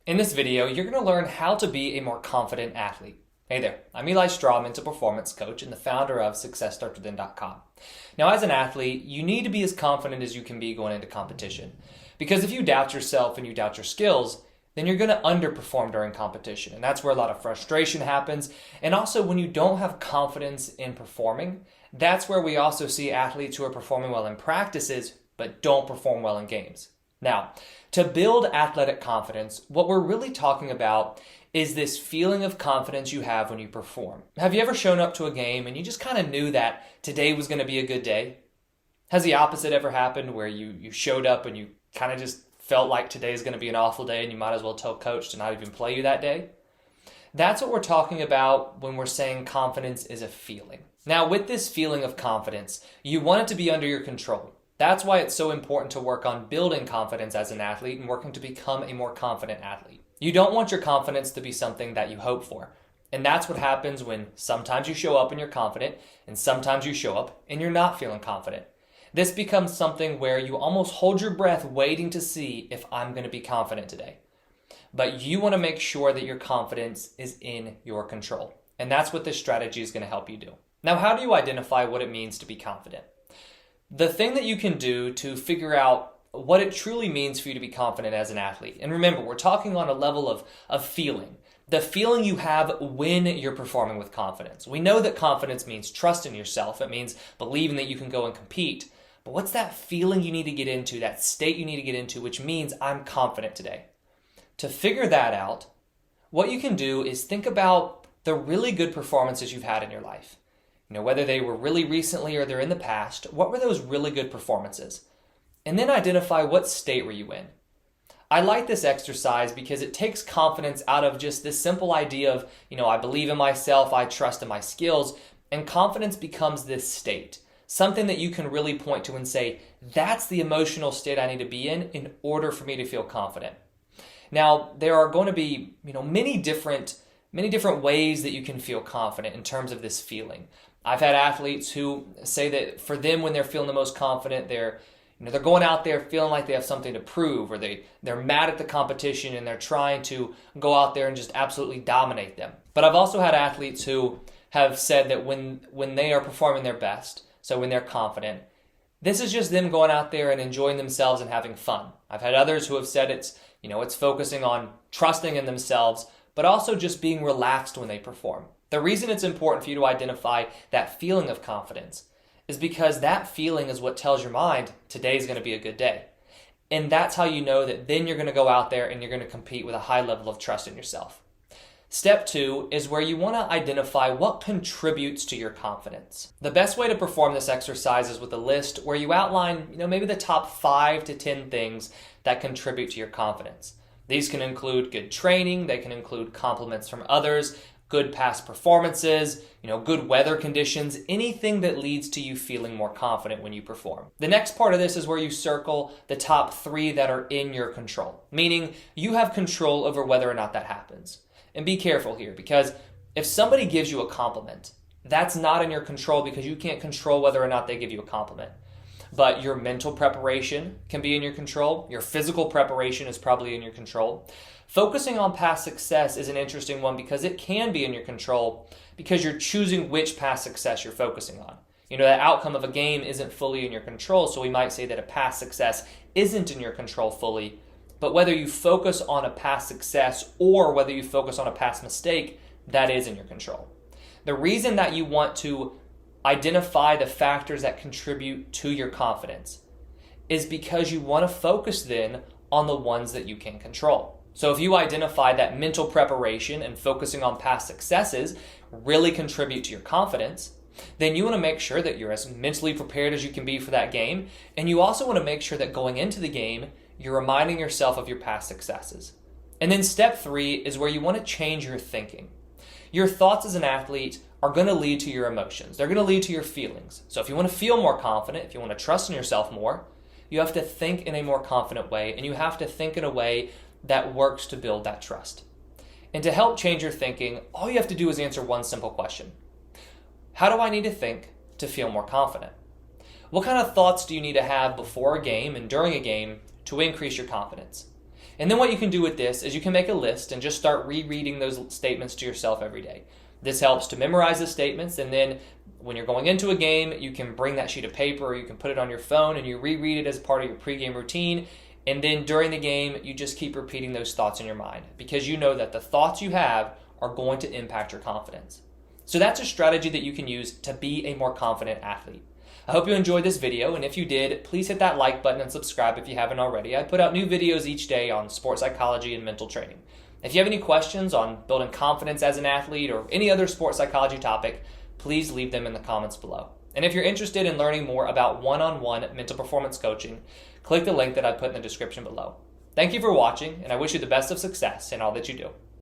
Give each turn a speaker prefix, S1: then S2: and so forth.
S1: In this video, you're going to learn how to be a more confident athlete. Hey there, I'm Eli Strawman, a performance coach and the founder of SuccessStartsWithin.com. Now, as an athlete, you need to be as confident as you can be going into competition. Because if you doubt yourself and you doubt your skills, then you're going to underperform during competition. And that's where a lot of frustration happens. And also, when you don't have confidence in performing, that's where we also see athletes who are performing well in practices, but don't perform well in games. Now, to build athletic confidence, what we're really talking about is this feeling of confidence you have when you perform. Have you ever shown up to a game and you just kind of knew that today was going to be a good day? Has the opposite ever happened where you showed up and you kind of just felt like today is going to be an awful day and you might as well tell coach to not even play you that day? That's what we're talking about when we're saying confidence is a feeling. Now, with this feeling of confidence, you want it to be under your control. That's why it's so important to work on building confidence as an athlete and working to become a more confident athlete. You don't want your confidence to be something that you hope for. And that's what happens when sometimes you show up and you're confident and sometimes you show up and you're not feeling confident. This becomes something where you almost hold your breath waiting to see if I'm going to be confident today. But you want to make sure that your confidence is in your control. And that's what this strategy is going to help you do. Now, how do you identify what it means to be confident? The thing that you can do to figure out what it truly means for you to be confident as an athlete. And remember, we're talking on a level of feeling. The feeling you have when you're performing with confidence. We know that confidence means trust in yourself. It means believing that you can go and compete. But what's that feeling you need to get into, that state you need to get into, which means I'm confident today? To figure that out, what you can do is think about the really good performances you've had in your life. Whether they were really recently or they're in the past, what were those really good performances? And then identify what state were you in. I like this exercise because it takes confidence out of just this simple idea of, I believe in myself, I trust in my skills, and confidence becomes this state. Something that you can really point to and say, that's the emotional state I need to be in order for me to feel confident. Now, there are going to be, many different ways that you can feel confident in terms of this feeling. I've had athletes who say that for them, when they're feeling the most confident, they're going out there feeling like they have something to prove, or they're mad at the competition and they're trying to go out there and just absolutely dominate them. But I've also had athletes who have said that when they are performing their best, so when they're confident, this is just them going out there and enjoying themselves and having fun. I've had others who have said it's focusing on trusting in themselves, but also just being relaxed when they perform. The reason it's important for you to identify that feeling of confidence is because that feeling is what tells your mind today's going to be a good day. And that's how you know that then you're going to go out there and you're going to compete with a high level of trust in yourself. Step 2 is where you want to identify what contributes to your confidence. The best way to perform this exercise is with a list where you outline, maybe the top 5 to 10 things that contribute to your confidence. These can include good training, they can include compliments from others, good past performances, good weather conditions, anything that leads to you feeling more confident when you perform. The next part of this is where you circle the top 3 that are in your control, meaning you have control over whether or not that happens. And be careful here, because if somebody gives you a compliment, that's not in your control because you can't control whether or not they give you a compliment. But your mental preparation can be in your control. Your physical preparation is probably in your control. Focusing on past success is an interesting one because it can be in your control because you're choosing which past success you're focusing on. The outcome of a game isn't fully in your control, so we might say that a past success isn't in your control fully. But whether you focus on a past success or whether you focus on a past mistake, that is in your control. The reason that you want to identify the factors that contribute to your confidence is because you want to focus then on the ones that you can control. So if you identify that mental preparation and focusing on past successes really contribute to your confidence, then you want to make sure that you're as mentally prepared as you can be for that game. And you also want to make sure that going into the game, you're reminding yourself of your past successes. And then step 3 is where you want to change your thinking. Your thoughts as an athlete are going to lead to your emotions. They're going to lead to your feelings. So if you want to feel more confident, if you want to trust in yourself more, you have to think in a more confident way, and you have to think in a way that works to build that trust. And to help change your thinking, all you have to do is answer one simple question. How do I need to think to feel more confident? What kind of thoughts do you need to have before a game and during a game to increase your confidence? And then what you can do with this is you can make a list and just start rereading those statements to yourself every day. This helps to memorize the statements, and then when you're going into a game, you can bring that sheet of paper or you can put it on your phone and you reread it as part of your pregame routine. And then during the game, you just keep repeating those thoughts in your mind because you know that the thoughts you have are going to impact your confidence. So that's a strategy that you can use to be a more confident athlete. I hope you enjoyed this video, and if you did, please hit that like button and subscribe if you haven't already. I put out new videos each day on sports psychology and mental training. If you have any questions on building confidence as an athlete or any other sports psychology topic, please leave them in the comments below. And if you're interested in learning more about one-on-one mental performance coaching, click the link that I put in the description below. Thank you for watching, and I wish you the best of success in all that you do.